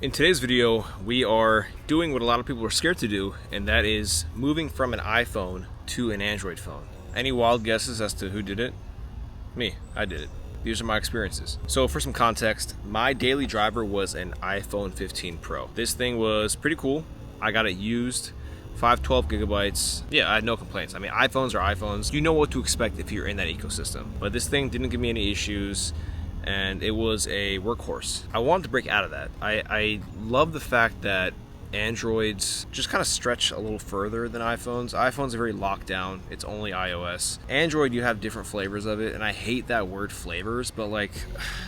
In today's video, we are doing what a lot of people are scared to do, and that is moving from an iPhone to an Android phone. Any wild guesses as to who did it? Me, I did it. These are my experiences. So for some context, my daily driver was an iPhone 15 Pro. This thing was pretty cool. I got it used, 512 gigabytes. Yeah, I had no complaints. I mean, iPhones are iPhones. You know what to expect if you're in that ecosystem. But this thing didn't give me any issues, and it was a workhorse. I wanted to break out of that. I love the fact that Androids just kind of stretch a little further than iPhones. iPhones are very locked down. It's only iOS. Android, you have different flavors of it, and I hate that word flavors, but like,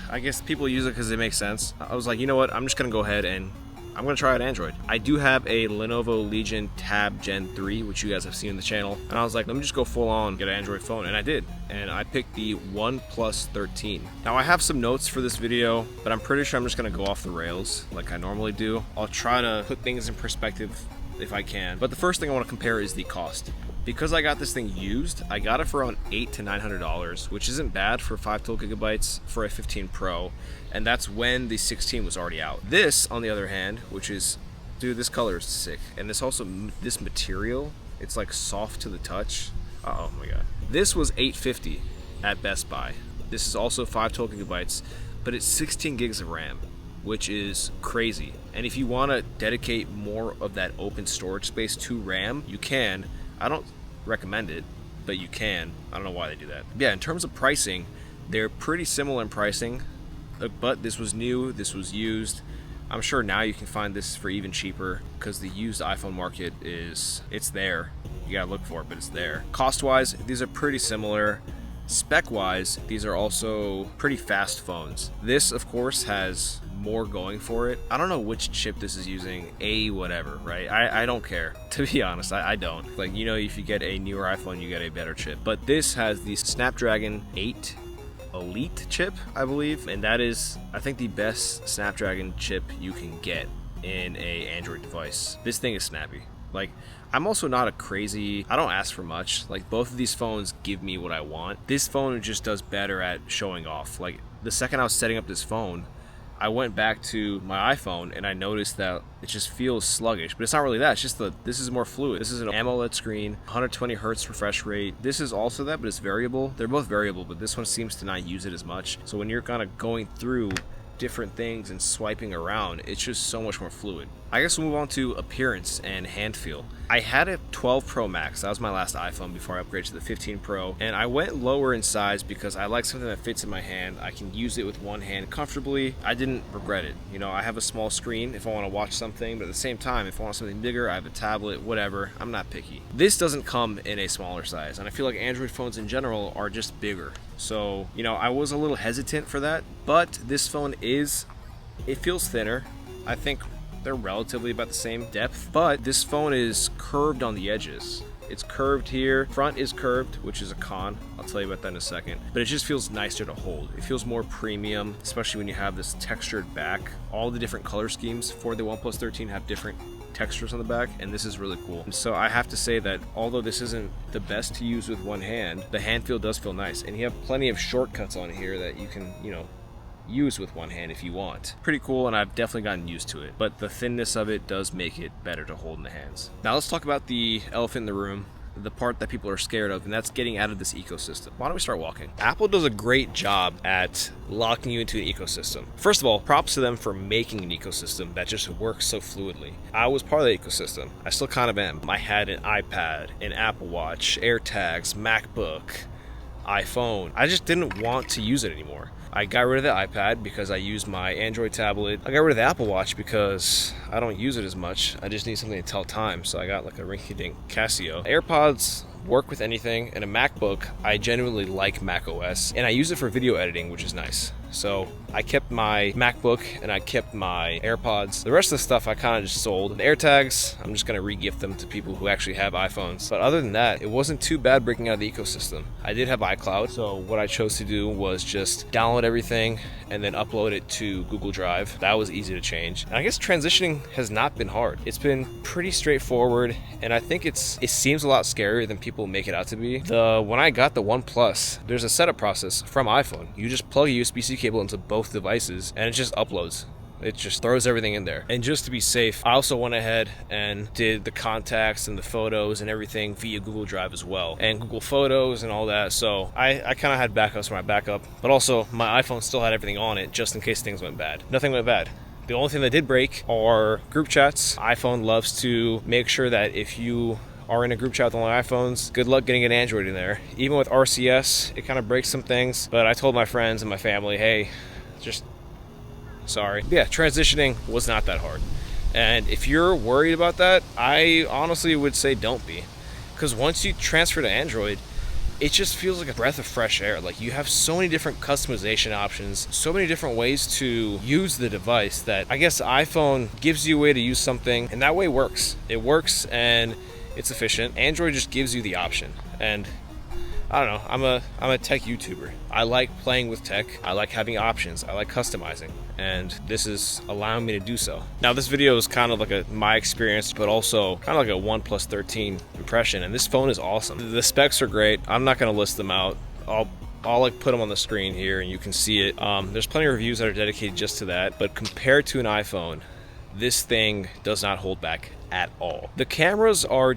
I guess people use it because it makes sense. I was like, you know what? I'm just gonna go ahead and I'm going to try out Android. I do have a Lenovo Legion Tab Gen 3, which you guys have seen in the channel. And I was like, let me just go full on, get an Android phone. And I did. And I picked the OnePlus 13. Now I have some notes for this video, but I'm pretty sure I'm just going to go off the rails like I normally do. I'll try to put things in perspective if I can. But the first thing I want to compare is the cost. Because I got this thing used, I got it for around $800 to $900, which isn't bad for 512 gigabytes for a 15 Pro, and that's when the 16 was already out. This, on the other hand, which is, dude, this color is sick, and this material, it's like soft to the touch. Oh my god. This was $850 at Best Buy. This is also 512 gigabytes, but it's 16 gigs of RAM, which is crazy. And if you want to dedicate more of that open storage space to RAM, you can. I don't recommend it, but you can. I don't know why they do that. Yeah, in terms of pricing, they're pretty similar in pricing, but this was new, this was used. I'm sure now you can find this for even cheaper because the used iPhone market it's there. You gotta look for it, but it's there. Cost-wise, these are pretty similar. Spec-wise, these are also pretty fast phones. This, of course, has more going for it. I don't know which chip this is using, whatever, right? I don't care, to be honest. I don't. Like, you know, if you get a newer iPhone, you get a better chip. But this has the Snapdragon 8 Elite chip, I believe, and that is, I think, the best Snapdragon chip you can get in a Android device. This thing is snappy. Like, I'm also not I don't ask for much. Like, both of these phones give me what I want. This phone just does better at showing off. Like, the second I was setting up this phone, I went back to my iPhone and I noticed that it just feels sluggish, but it's not really that. It's just this is more fluid. This is an AMOLED screen, 120 hertz refresh rate. This is also that, but it's variable. They're both variable, but this one seems to not use it as much. So when you're kind of going through different things and swiping around, it's just so much more fluid. I guess we'll move on to appearance and hand feel. I had a 12 Pro Max. That was my last iPhone before I upgraded to the 15 Pro, and I went lower in size because I like something that fits in my hand. I can use it with one hand comfortably. I didn't regret it. You know, I have a small screen if I want to watch something, but at the same time, if I want something bigger, I have a tablet, whatever. I'm not picky. This doesn't come in a smaller size, and I feel like Android phones in general are just bigger. So, you know, I was a little hesitant for that, but this phone it feels thinner. I think they're relatively about the same depth, but this phone is curved on the edges. It's curved here. Front is curved, which is a con. I'll tell you about that in a second. But it just feels nicer to hold. It feels more premium, especially when you have this textured back. All the different color schemes for the OnePlus 13 have different textures on the back, and this is really cool. And so I have to say that although this isn't the best to use with one hand, the hand feel does feel nice. And you have plenty of shortcuts on here that you can, you know, use with one hand if you want. Pretty cool, and I've definitely gotten used to it, but the thinness of it does make it better to hold in the hands. Now let's talk about the elephant in the room, the part that people are scared of, and that's getting out of this ecosystem. Why don't we start walking? Apple does a great job at locking you into an ecosystem. First of all, props to them for making an ecosystem that just works so fluidly. I was part of the ecosystem. I still kind of am. I had an iPad, an Apple Watch, AirTags, MacBook, iPhone. I just didn't want to use it anymore. I got rid of the iPad because I use my Android tablet. I got rid of the Apple Watch because I don't use it as much. I just need something to tell time, so I got like a rinky-dink Casio. AirPods work with anything, and a MacBook, I genuinely like Mac OS, and I use it for video editing, which is nice. So I kept my MacBook and I kept my AirPods. The rest of the stuff I kind of just sold. The AirTags, I'm just going to re-gift them to people who actually have iPhones. But other than that, it wasn't too bad breaking out of the ecosystem. I did have iCloud, so what I chose to do was just download everything and then upload it to Google Drive. That was easy to change. And I guess transitioning has not been hard. It's been pretty straightforward, and I think it seems a lot scarier than people make it out to be. When I got the OnePlus, there's a setup process from iPhone. You just plug a USB-C cable into both devices and it just uploads. It just throws everything in there. And just to be safe, I also went ahead and did the contacts and the photos and everything via Google Drive as well, and Google Photos and all that. So I kind of had backups for my backup, but also my iPhone still had everything on it just in case things went bad. Nothing went bad. The only thing that did break are group chats. iPhone loves to make sure that if you are in a group chat with only iPhones, good luck getting an Android in there. Even with RCS, it kind of breaks some things, but I told my friends and my family, hey, just sorry. Yeah, transitioning was not that hard. And if you're worried about that, I honestly would say don't be. Because once you transfer to Android, it just feels like a breath of fresh air. Like, you have so many different customization options, so many different ways to use the device that I guess iPhone gives you a way to use something, and that way works. It works and it's efficient. Android just gives you the option. And I don't know, I'm a tech YouTuber. I like playing with tech. I like having options. I like customizing, and this is allowing me to do so. Now, this video is kind of like my experience, but also kind of like a OnePlus 13 impression, and this phone is awesome. The specs are great. I'm not gonna list them out. I'll like put them on the screen here and you can see it. There's plenty of reviews that are dedicated just to that, but compared to an iPhone, this thing does not hold back at all. The cameras are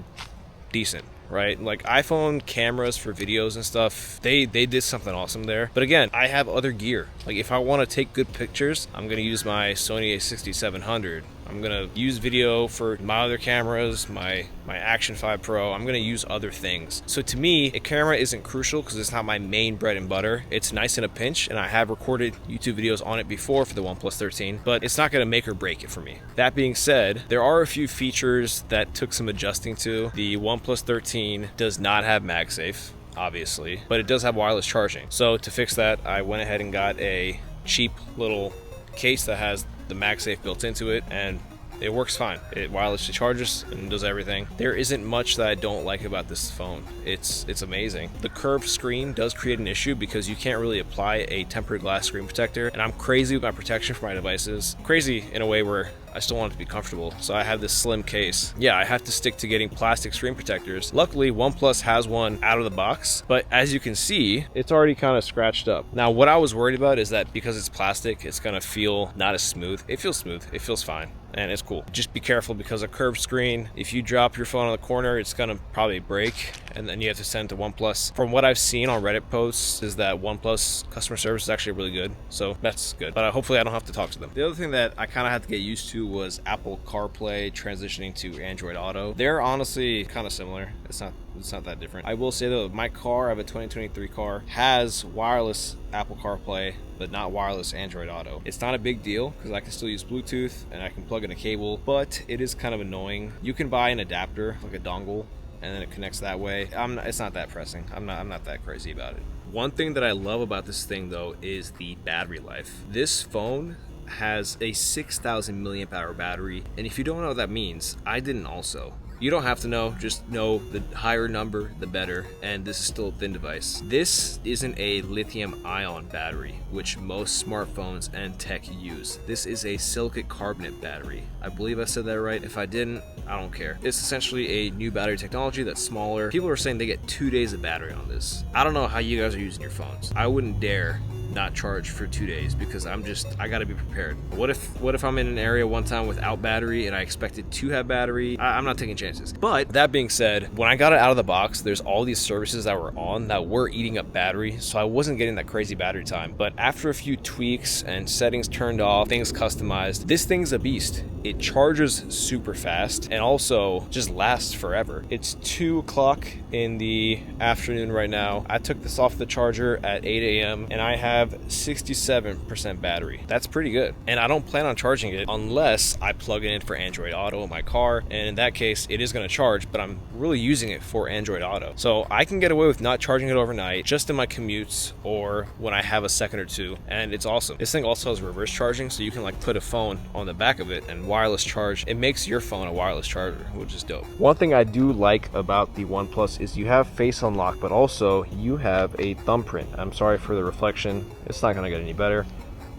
decent, right? Like, iPhone cameras for videos and stuff, they did something awesome there. But again, I have other gear. Like, if I want to take good pictures, I'm gonna use my Sony a6700. I'm gonna use video for my other cameras, my Action 5 Pro. I'm gonna use other things. So to me, a camera isn't crucial because it's not my main bread and butter. It's nice in a pinch, and I have recorded YouTube videos on it before for the OnePlus 13, but it's not gonna make or break it for me. That being said, there are a few features that took some adjusting to. The OnePlus 13 does not have MagSafe, obviously, but it does have wireless charging. So to fix that, I went ahead and got a cheap little case that has the MagSafe built into it, and it works fine. It wirelessly charges and does everything. There isn't much that I don't like about this phone. It's amazing. The curved screen does create an issue because you can't really apply a tempered glass screen protector, and I'm crazy with my protection for my devices. Crazy in a way where I still want it to be comfortable, so I have this slim case. Yeah, I have to stick to getting plastic screen protectors. Luckily, OnePlus has one out of the box, but as you can see, it's already kind of scratched up. Now, what I was worried about is that because it's plastic, it's gonna feel not as smooth. It feels smooth, it feels fine, and it's cool. Just be careful because a curved screen, if you drop your phone on the corner, it's gonna probably break, and then you have to send it to OnePlus. From what I've seen on Reddit posts is that OnePlus customer service is actually really good, so that's good. But hopefully I don't have to talk to them. The other thing that I kind of had to get used to was Apple CarPlay transitioning to Android Auto. They're honestly kind of similar. It's not that different. I will say though, my car, I have a 2023 car, has wireless Apple CarPlay, but not wireless Android Auto. It's not a big deal because I can still use Bluetooth and I can plug in a cable, but it is kind of annoying. You can buy an adapter, like a dongle, and then it connects that way. It's not that pressing. I'm not that crazy about it. One thing that I love about this thing though is the battery life. This phone has a 6,000 milliamp hour battery, and if you don't know what that means, I didn't also. You don't have to know, just know the higher number the better, and this is still a thin device. This isn't a lithium ion battery, which most smartphones and tech use. This is a silicate carbonate battery. I believe I said that right. If I didn't, I don't care. It's essentially a new battery technology that's smaller. People are saying they get 2 days of battery on this. I don't know how you guys are using your phones. I wouldn't dare not charge for 2 days because I gotta be prepared. What if I'm in an area one time without battery and I expected to have battery? I'm not taking chances. But that being said, when I got it out of the box, there's all these services that were on that were eating up battery, so I wasn't getting that crazy battery time. But after a few tweaks and settings turned off, things customized, this thing's a beast. It charges super fast and also just lasts forever. It's 2 o'clock in the afternoon right now. I took this off the charger at 8 a.m. and I have 67% battery. That's pretty good. And I don't plan on charging it unless I plug it in for Android Auto in my car. And in that case, it is going to charge, but I'm really using it for Android Auto. So I can get away with not charging it overnight, just in my commutes or when I have a second or two. And it's awesome. This thing also has reverse charging, so you can like put a phone on the back of it and wireless charge. It makes your phone a wireless charger, which is dope. One thing I do like about the OnePlus is you have face unlock, but also you have a thumbprint. I'm sorry for the reflection. It's not gonna get any better.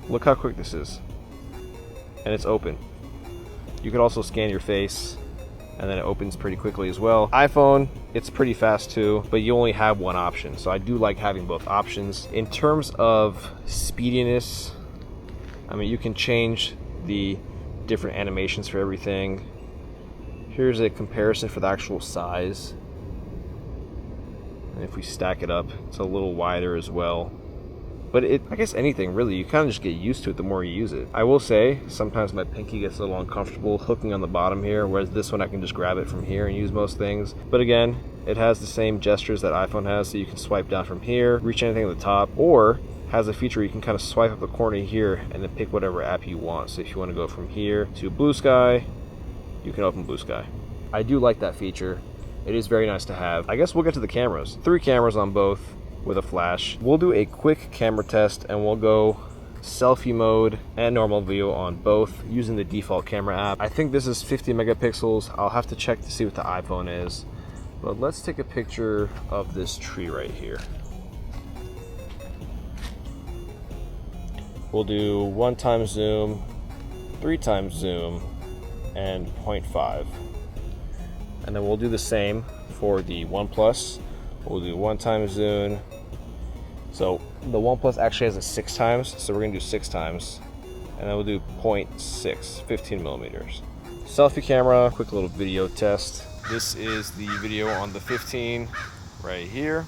Look how quick this is. And it's open. You could also scan your face and then it opens pretty quickly as well. iPhone, it's pretty fast too, but you only have one option. So I do like having both options. In terms of speediness, I mean, you can change the different animations for everything. Here's a comparison for the actual size. And if we stack it up, it's a little wider as well. But I guess anything really, you kind of just get used to it the more you use it. I will say, sometimes my pinky gets a little uncomfortable hooking on the bottom here, whereas this one I can just grab it from here and use most things. But again, it has the same gestures that iPhone has, so you can swipe down from here, reach anything at the top, or has a feature where you can kind of swipe up the corner here and then pick whatever app you want. So if you want to go from here to Blue Sky, you can open Blue Sky. I do like that feature. It is very nice to have. I guess we'll get to the cameras. 3 cameras on both with a flash. We'll do a quick camera test and we'll go selfie mode and normal view on both using the default camera app. I think this is 50 megapixels. I'll have to check to see what the iPhone is. But let's take a picture of this tree right here. We'll do 1 times zoom, 3 times zoom, and 0.5. And then we'll do the same for the OnePlus. We'll do 1 times zoom. So the OnePlus actually has a 6 times, so we're gonna do 6 times. And then we'll do 0.6, 15 millimeters. Selfie camera, quick little video test. This is the video on the 15 right here.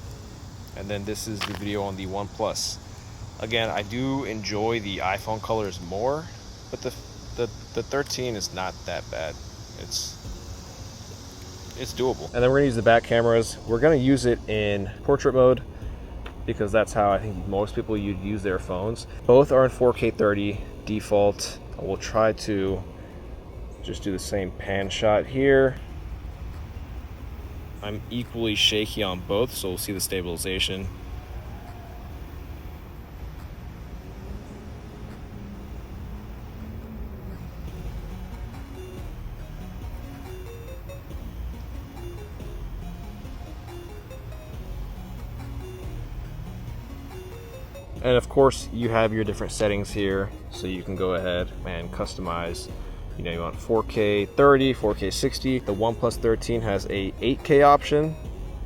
And then this is the video on the OnePlus. Again, I do enjoy the iPhone colors more, but the 13 is not that bad. It's doable. And then we're gonna use the back cameras. We're gonna use it in portrait mode because that's how I think most people use their phones. Both are in 4K 30 default. We'll try to just do the same pan shot here. I'm equally shaky on both, so we'll see the stabilization. And of course, you have your different settings here, so you can go ahead and customize. You know, you want 4K 30, 4K 60. The OnePlus 13 has a 8K option,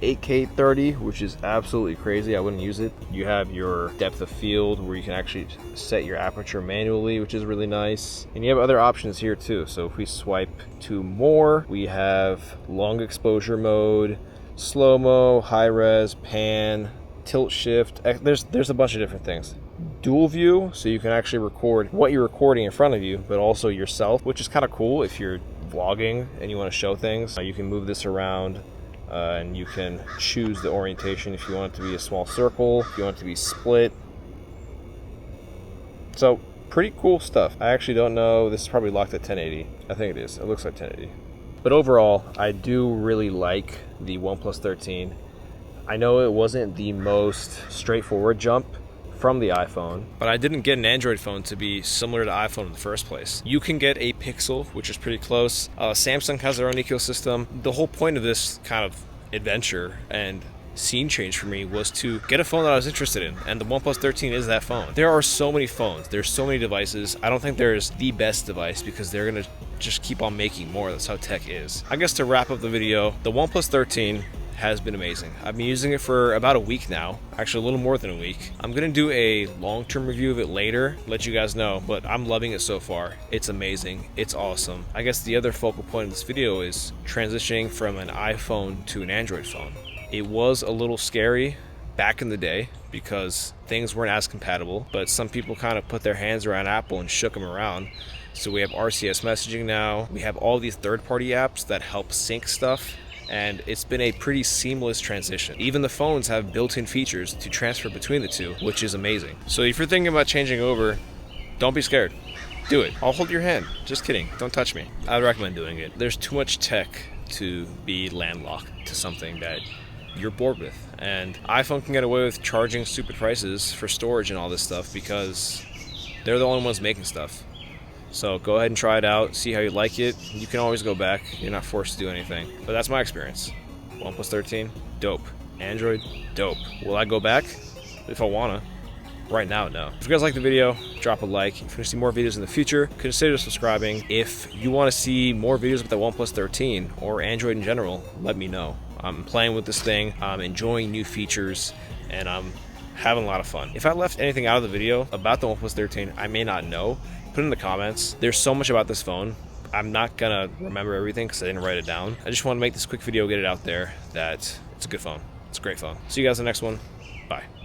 8K 30, which is absolutely crazy. I wouldn't use it. You have your depth of field where you can actually set your aperture manually, which is really nice. And you have other options here too. So if we swipe to more, we have long exposure mode, slow-mo, high res, pan, tilt shift. There's a bunch of different things. Dual view, so you can actually record what you're recording in front of you, but also yourself, which is kind of cool if you're vlogging and you want to show things. You can move this around and you can choose the orientation if you want it to be a small circle, if you want it to be split. So pretty cool stuff. I actually don't know. This is probably locked at 1080. I think it is. It looks like 1080. But overall, I do really like the OnePlus 13. I know it wasn't the most straightforward jump from the iPhone, but I didn't get an Android phone to be similar to iPhone in the first place. You can get a Pixel, which is pretty close. Samsung has their own ecosystem. The whole point of this kind of adventure and scene change for me was to get a phone that I was interested in, and the OnePlus 13 is that phone. There are so many phones, there's so many devices. I don't think there's the best device because they're gonna just keep on making more. That's how tech is. I guess to wrap up the video, the OnePlus 13 has been amazing. I've been using it for about a week now, actually a little more than a week. I'm gonna do a long-term review of it later, let you guys know, but I'm loving it so far. It's amazing, it's awesome. I guess the other focal point of this video is transitioning from an iPhone to an Android phone. It was a little scary back in the day because things weren't as compatible, but some people kind of put their hands around Apple and shook them around. So we have RCS messaging now, we have all these third-party apps that help sync stuff, and it's been a pretty seamless transition. Even the phones have built-in features to transfer between the two, which is amazing. So if you're thinking about changing over, don't be scared. Do it. I'll hold your hand. Just kidding. Don't touch me. I would recommend doing it. There's too much tech to be landlocked to something that you're bored with. And iPhone can get away with charging stupid prices for storage and all this stuff because they're the only ones making stuff. So go ahead and try it out, see how you like it. You can always go back, you're not forced to do anything. But that's my experience. OnePlus 13, dope. Android, dope. Will I go back? If I wanna. Right now, no. If you guys like the video, drop a like. If you want to see more videos in the future, consider subscribing. If you want to see more videos with the OnePlus 13 or Android in general, let me know. I'm playing with this thing, I'm enjoying new features, and I'm having a lot of fun. If I left anything out of the video about the OnePlus 13, I may not know. Put it in the comments. There's so much about this phone. I'm not gonna remember everything because I didn't write it down. I just want to make this quick video, get it out there, that it's a good phone. It's a great phone. See you guys in the next one. Bye.